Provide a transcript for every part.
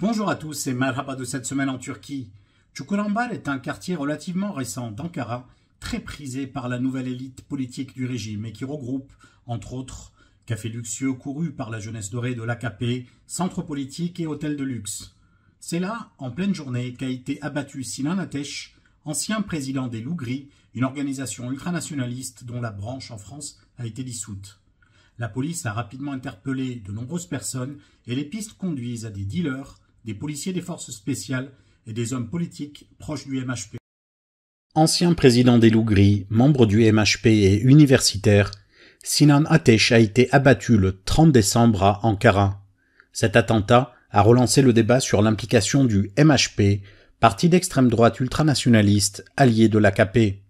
Bonjour à tous et merhaba de cette semaine en Turquie. Çukurambar est un quartier relativement récent d'Ankara, très prisé par la nouvelle élite politique du régime et qui regroupe, entre autres, cafés luxueux courus par la jeunesse dorée de l'AKP, centres politiques et hôtels de luxe. C'est là, en pleine journée, qu'a été abattu Sinan Ateş, ancien président des Loups-Gris, une organisation ultranationaliste dont la branche en France a été dissoute. La police a rapidement interpellé de nombreuses personnes et les pistes conduisent à des dealers, des policiers des forces spéciales et des hommes politiques proches du MHP. Ancien président des Loups-Gris, membre du MHP et universitaire, Sinan Ateş a été abattu le 30 décembre à Ankara. Cet attentat a relancé le débat sur l'implication du MHP, parti d'extrême droite ultranationaliste allié de l'AKP.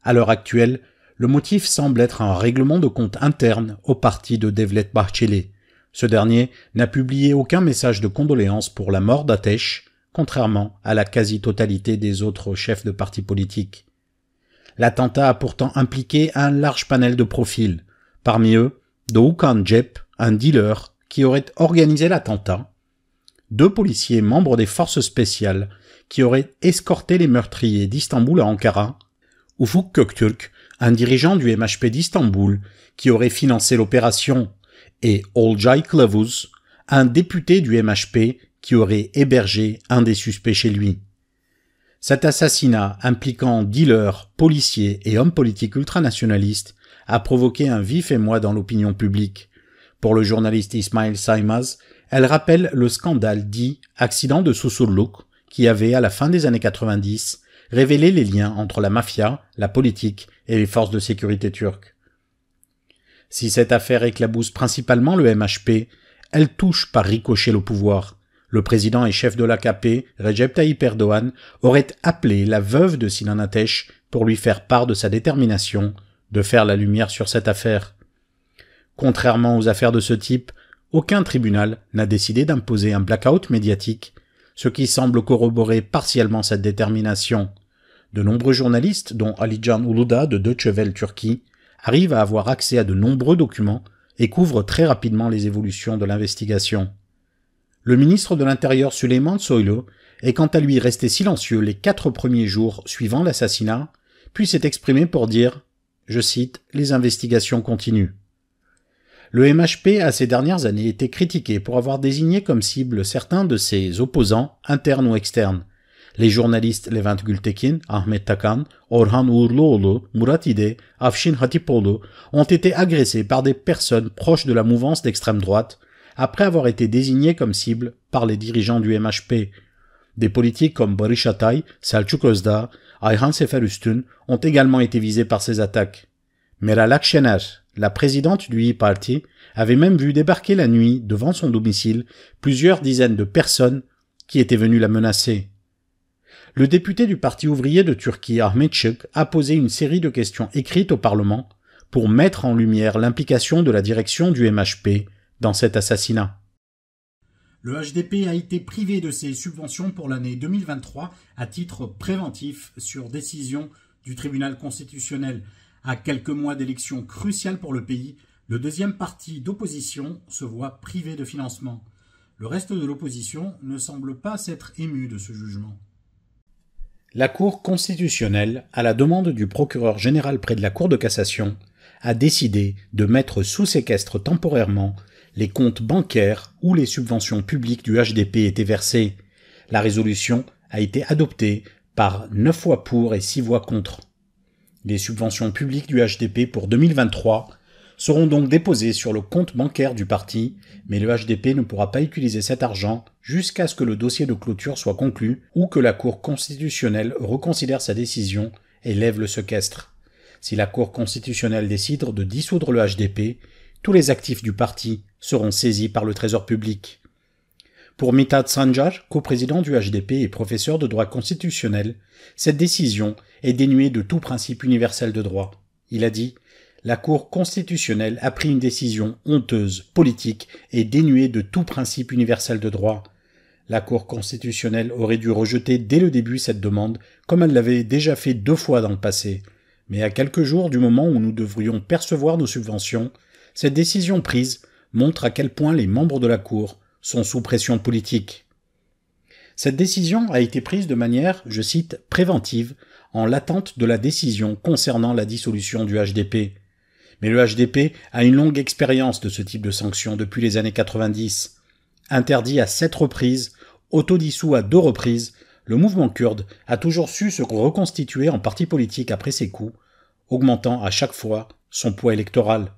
À l'heure actuelle, le motif semble être un règlement de compte interne au parti de Devlet Bahçeli. Ce dernier n'a publié aucun message de condoléances pour la mort d'Ateş, contrairement à la quasi-totalité des autres chefs de partis politiques. L'attentat a pourtant impliqué un large panel de profils. Parmi eux, Doğukan Cep, un dealer qui aurait organisé l'attentat, 2 policiers membres des forces spéciales qui auraient escorté les meurtriers d'Istanbul à Ankara, Ufuk Göktürk, un dirigeant du MHP d'Istanbul qui aurait financé l'opération, et Olcay Kılavuz, un député du MHP qui aurait hébergé un des suspects chez lui. Cet assassinat impliquant dealers, policiers et hommes politiques ultranationalistes a provoqué un vif émoi dans l'opinion publique. Pour le journaliste Ismail Saymaz, elle rappelle le scandale dit « accident de Susurluk » qui avait, à la fin des années 90, révélé les liens entre la mafia, la politique et les forces de sécurité turques. Si cette affaire éclabousse principalement le MHP, elle touche par ricochet le pouvoir. Le président et chef de l'AKP, Recep Tayyip Erdoğan, aurait appelé la veuve de Sinan Ateş pour lui faire part de sa détermination de faire la lumière sur cette affaire. Contrairement aux affaires de ce type, aucun tribunal n'a décidé d'imposer un blackout médiatique, ce qui semble corroborer partiellement cette détermination. De nombreux journalistes, dont Alican Uludağ de Deutsche Welle Turquie, arrivent à avoir accès à de nombreux documents et couvrent très rapidement les évolutions de l'investigation. Le ministre de l'Intérieur Süleyman Soylu est quant à lui resté silencieux les 4 premiers jours suivant l'assassinat, puis s'est exprimé pour dire, je cite, « Les investigations continuent ». Le MHP a ces dernières années été critiqué pour avoir désigné comme cible certains de ses opposants, internes ou externes. Les journalistes Levent Gültekin, Ahmet Takan, Orhan Uğurluoğlu, Murat İde, Afşin Hatipoğlu ont été agressés par des personnes proches de la mouvance d'extrême droite, après avoir été désignés comme cible par les dirigeants du MHP. Des politiques comme Barış Atay, Selçuk Özdağ, Ayhan Seferüstün ont également été visés par ces attaques. Meral Akşener, la présidente du İYİ Parti, avait même vu débarquer la nuit devant son domicile plusieurs dizaines de personnes qui étaient venues la menacer. Le député du Parti ouvrier de Turquie, Ahmet Şık, a posé une série de questions écrites au Parlement pour mettre en lumière l'implication de la direction du MHP dans cet assassinat. Le HDP a été privé de ses subventions pour l'année 2023 à titre préventif sur décision du tribunal constitutionnel. À quelques mois d'élections cruciales pour le pays, le deuxième parti d'opposition se voit privé de financement. Le reste de l'opposition ne semble pas s'être ému de ce jugement. La Cour constitutionnelle, à la demande du procureur général près de la Cour de cassation, a décidé de mettre sous séquestre temporairement les comptes bancaires où les subventions publiques du HDP étaient versées. La résolution a été adoptée par 9 voix pour et 6 voix contre. Les subventions publiques du HDP pour 2023 seront donc déposées sur le compte bancaire du parti, mais le HDP ne pourra pas utiliser cet argent jusqu'à ce que le dossier de clôture soit conclu ou que la Cour constitutionnelle reconsidère sa décision et lève le séquestre. Si la Cour constitutionnelle décide de dissoudre le HDP, tous les actifs du parti seront saisis par le Trésor public. Pour Mithat Sancar, coprésident du HDP et professeur de droit constitutionnel, cette décision est dénuée de tout principe universel de droit. Il a dit « La Cour constitutionnelle a pris une décision honteuse, politique et dénuée de tout principe universel de droit. La Cour constitutionnelle aurait dû rejeter dès le début cette demande, comme elle l'avait déjà fait 2 fois dans le passé. Mais à quelques jours du moment où nous devrions percevoir nos subventions, cette décision prise montre à quel point les membres de la Cour sont sous pression politique. Cette décision a été prise de manière, je cite, préventive, en l'attente de la décision concernant la dissolution du HDP. Mais le HDP a une longue expérience de ce type de sanctions depuis les années 90. Interdit à 7 reprises, autodissous à 2 reprises, le mouvement kurde a toujours su se reconstituer en parti politique après ses coups, augmentant à chaque fois son poids électoral.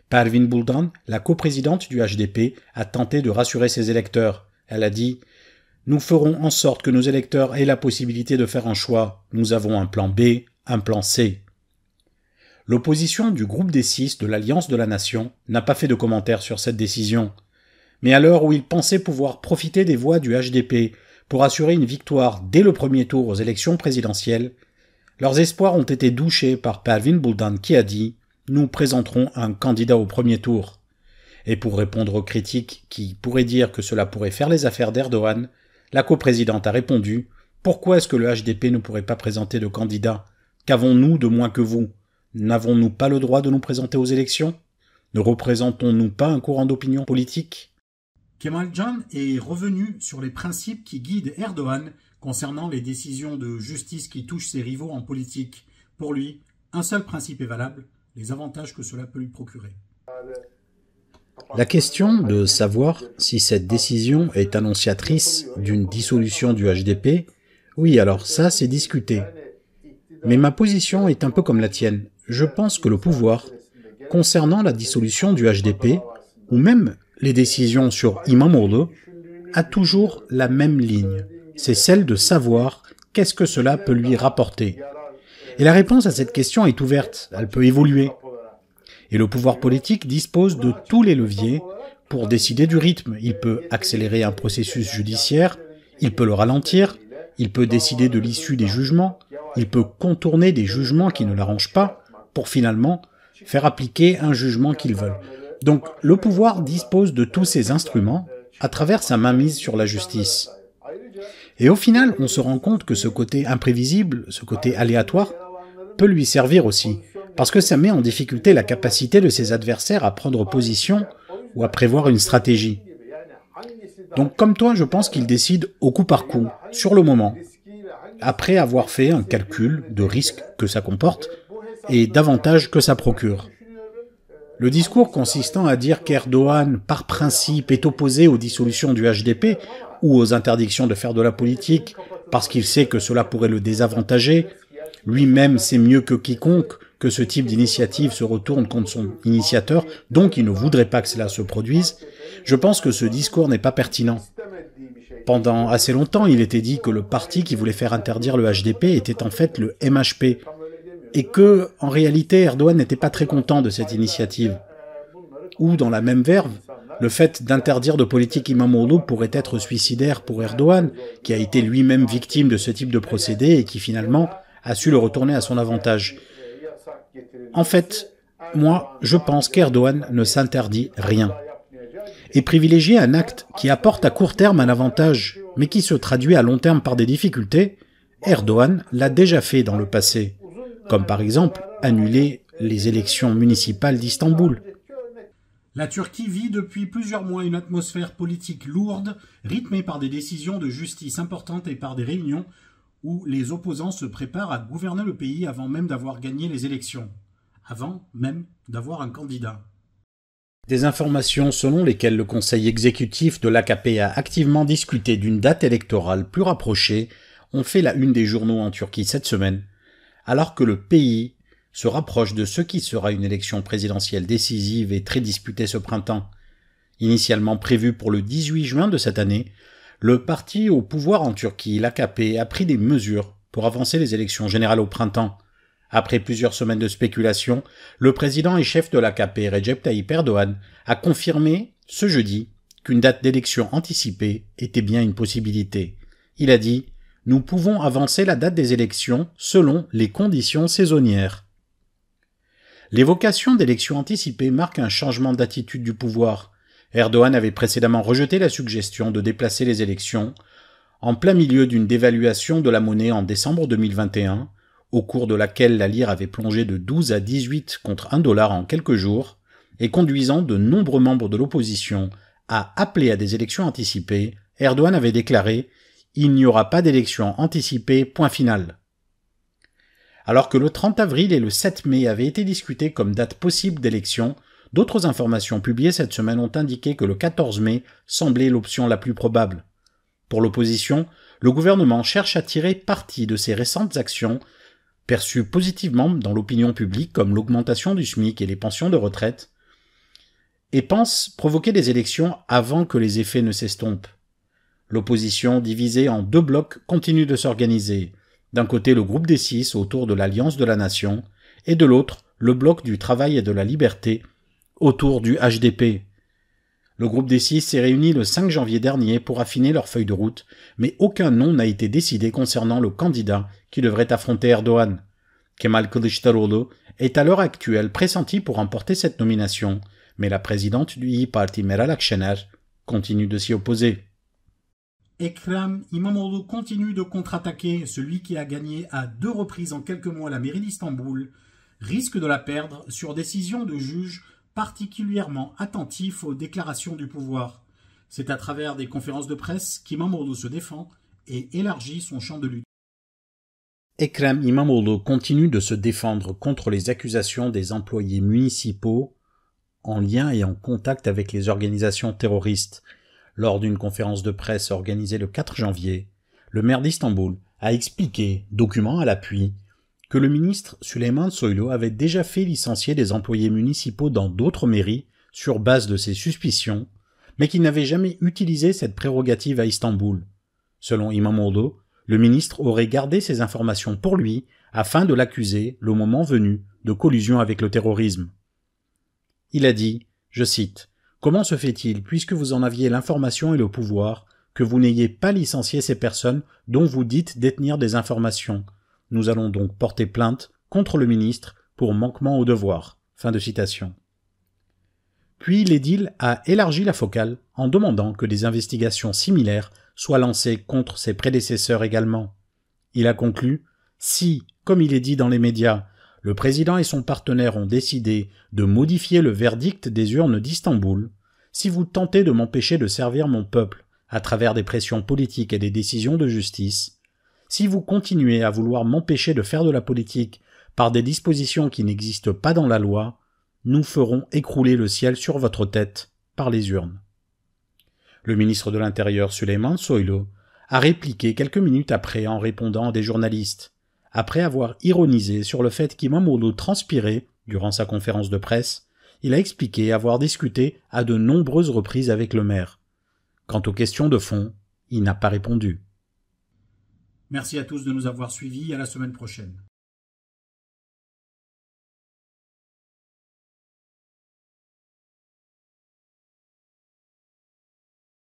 Pervin Buldan, la coprésidente du HDP, a tenté de rassurer ses électeurs. Elle a dit « Nous ferons en sorte que nos électeurs aient la possibilité de faire un choix. Nous avons un plan B, un plan C. » L'opposition du groupe des 6 de l'Alliance de la Nation n'a pas fait de commentaires sur cette décision. Mais à l'heure où ils pensaient pouvoir profiter des voix du HDP pour assurer une victoire dès le premier tour aux élections présidentielles, leurs espoirs ont été douchés par Pervin Buldan qui a dit « Nous présenterons un candidat au premier tour ». Et pour répondre aux critiques qui pourraient dire que cela pourrait faire les affaires d'Erdogan, la coprésidente a répondu « Pourquoi est-ce que le HDP ne pourrait pas présenter de candidat? Qu'avons-nous de moins que vous? N'avons-nous pas le droit de nous présenter aux élections? Ne représentons-nous pas un courant d'opinion politique ?» Kemaljan est revenu sur les principes qui guident Erdogan concernant les décisions de justice qui touchent ses rivaux en politique. Pour lui, un seul principe est valable, les avantages que cela peut lui procurer. La question de savoir si cette décision est annonciatrice d'une dissolution du HDP, oui, alors ça, c'est discuté. Mais ma position est un peu comme la tienne. Je pense que le pouvoir, concernant la dissolution du HDP, ou même les décisions sur İmamoğlu, a toujours la même ligne. C'est celle de savoir qu'est-ce que cela peut lui rapporter. Et la réponse à cette question est ouverte, elle peut évoluer. Et le pouvoir politique dispose de tous les leviers pour décider du rythme. Il peut accélérer un processus judiciaire, il peut le ralentir, il peut décider de l'issue des jugements, il peut contourner des jugements qui ne l'arrangent pas pour finalement faire appliquer un jugement qu'ils veulent. Donc le pouvoir dispose de tous ces instruments à travers sa mainmise sur la justice. Et au final, on se rend compte que ce côté imprévisible, ce côté aléatoire, peut lui servir aussi, parce que ça met en difficulté la capacité de ses adversaires à prendre position ou à prévoir une stratégie. Donc comme toi, je pense qu'il décide au coup par coup, sur le moment, après avoir fait un calcul de risque que ça comporte et d'avantages que ça procure. Le discours consistant à dire qu'Erdogan, par principe, est opposé aux dissolutions du HDP ou aux interdictions de faire de la politique parce qu'il sait que cela pourrait le désavantager, lui-même sait mieux que quiconque que ce type d'initiative se retourne contre son initiateur, donc il ne voudrait pas que cela se produise, je pense que ce discours n'est pas pertinent. Pendant assez longtemps, il était dit que le parti qui voulait faire interdire le HDP était en fait le MHP, et que, en réalité, Erdogan n'était pas très content de cette initiative. Ou, dans la même verve, le fait d'interdire de politique İmamoğlu pourrait être suicidaire pour Erdogan, qui a été lui-même victime de ce type de procédé et qui finalement a su le retourner à son avantage. En fait, moi, je pense qu'Erdogan ne s'interdit rien. Et privilégier un acte qui apporte à court terme un avantage, mais qui se traduit à long terme par des difficultés, Erdogan l'a déjà fait dans le passé, comme par exemple annuler les élections municipales d'Istanbul. La Turquie vit depuis plusieurs mois une atmosphère politique lourde, rythmée par des décisions de justice importantes et par des réunions où les opposants se préparent à gouverner le pays avant même d'avoir gagné les élections, avant même d'avoir un candidat. Des informations selon lesquelles le conseil exécutif de l'AKP a activement discuté d'une date électorale plus rapprochée ont fait la une des journaux en Turquie cette semaine, alors que le pays se rapproche de ce qui sera une élection présidentielle décisive et très disputée ce printemps. Initialement prévue pour le 18 juin de cette année, le parti au pouvoir en Turquie, l'AKP, a pris des mesures pour avancer les élections générales au printemps. Après plusieurs semaines de spéculation, le président et chef de l'AKP, Recep Tayyip Erdogan, a confirmé ce jeudi qu'une date d'élection anticipée était bien une possibilité. Il a dit « Nous pouvons avancer la date des élections selon les conditions saisonnières ». L'évocation d'élections anticipées marque un changement d'attitude du pouvoir. Erdogan avait précédemment rejeté la suggestion de déplacer les élections, en plein milieu d'une dévaluation de la monnaie en décembre 2021, au cours de laquelle la lire avait plongé de 12 à 18 contre $1 en quelques jours, et conduisant de nombreux membres de l'opposition a appelé à des élections anticipées, Erdogan avait déclaré « Il n'y aura pas d'élections anticipées, point final ». Alors que le 30 avril et le 7 mai avaient été discutés comme date possible d'élection, d'autres informations publiées cette semaine ont indiqué que le 14 mai semblait l'option la plus probable. Pour l'opposition, le gouvernement cherche à tirer parti de ces récentes actions, perçues positivement dans l'opinion publique comme l'augmentation du SMIC et les pensions de retraite, et pense provoquer des élections avant que les effets ne s'estompent. L'opposition, divisée en deux blocs, continue de s'organiser. D'un côté, le groupe des 6 autour de l'Alliance de la Nation, et de l'autre, le bloc du travail et de la liberté autour du HDP. Le groupe des 6 s'est réuni le 5 janvier dernier pour affiner leur feuille de route, mais aucun nom n'a été décidé concernant le candidat qui devrait affronter Erdogan. Kemal Kılıçdaroğlu est à l'heure actuelle pressenti pour remporter cette nomination, mais la présidente du İYİ Parti Meral Akşener continue de s'y opposer. Ekrem İmamoğlu continue de contre-attaquer. Celui qui a gagné à 2 reprises en quelques mois la mairie d'Istanbul risque de la perdre sur décision de juges particulièrement attentifs aux déclarations du pouvoir. C'est à travers des conférences de presse qu'Imamoğlu se défend et élargit son champ de lutte. Ekrem İmamoğlu continue de se défendre contre les accusations des employés municipaux en lien et en contact avec les organisations terroristes. Lors d'une conférence de presse organisée le 4 janvier, le maire d'Istanbul a expliqué, document à l'appui, que le ministre Süleyman Soylu avait déjà fait licencier des employés municipaux dans d'autres mairies sur base de ses suspicions, mais qu'il n'avait jamais utilisé cette prérogative à Istanbul. Selon İmamoğlu, le ministre aurait gardé ces informations pour lui afin de l'accuser, le moment venu, de collusion avec le terrorisme. Il a dit, je cite, « Comment se fait-il, puisque vous en aviez l'information et le pouvoir, que vous n'ayez pas licencié ces personnes dont vous dites détenir des informations ? Nous allons donc porter plainte contre le ministre pour manquement au devoir. » Fin de citation. Puis l'édile a élargi la focale en demandant que des investigations similaires soient lancées contre ses prédécesseurs également. Il a conclu « Si, comme il est dit dans les médias, le président et son partenaire ont décidé de modifier le verdict des urnes d'Istanbul, si vous tentez de m'empêcher de servir mon peuple à travers des pressions politiques et des décisions de justice, si vous continuez à vouloir m'empêcher de faire de la politique par des dispositions qui n'existent pas dans la loi, nous ferons écrouler le ciel sur votre tête par les urnes. » Le ministre de l'Intérieur Süleyman Soylu a répliqué quelques minutes après en répondant à des journalistes, après avoir ironisé sur le fait qu'Imamoğlu transpirait durant sa conférence de presse. Il a expliqué avoir discuté à de nombreuses reprises avec le maire. Quant aux questions de fond, il n'a pas répondu. Merci à tous de nous avoir suivis, à la semaine prochaine.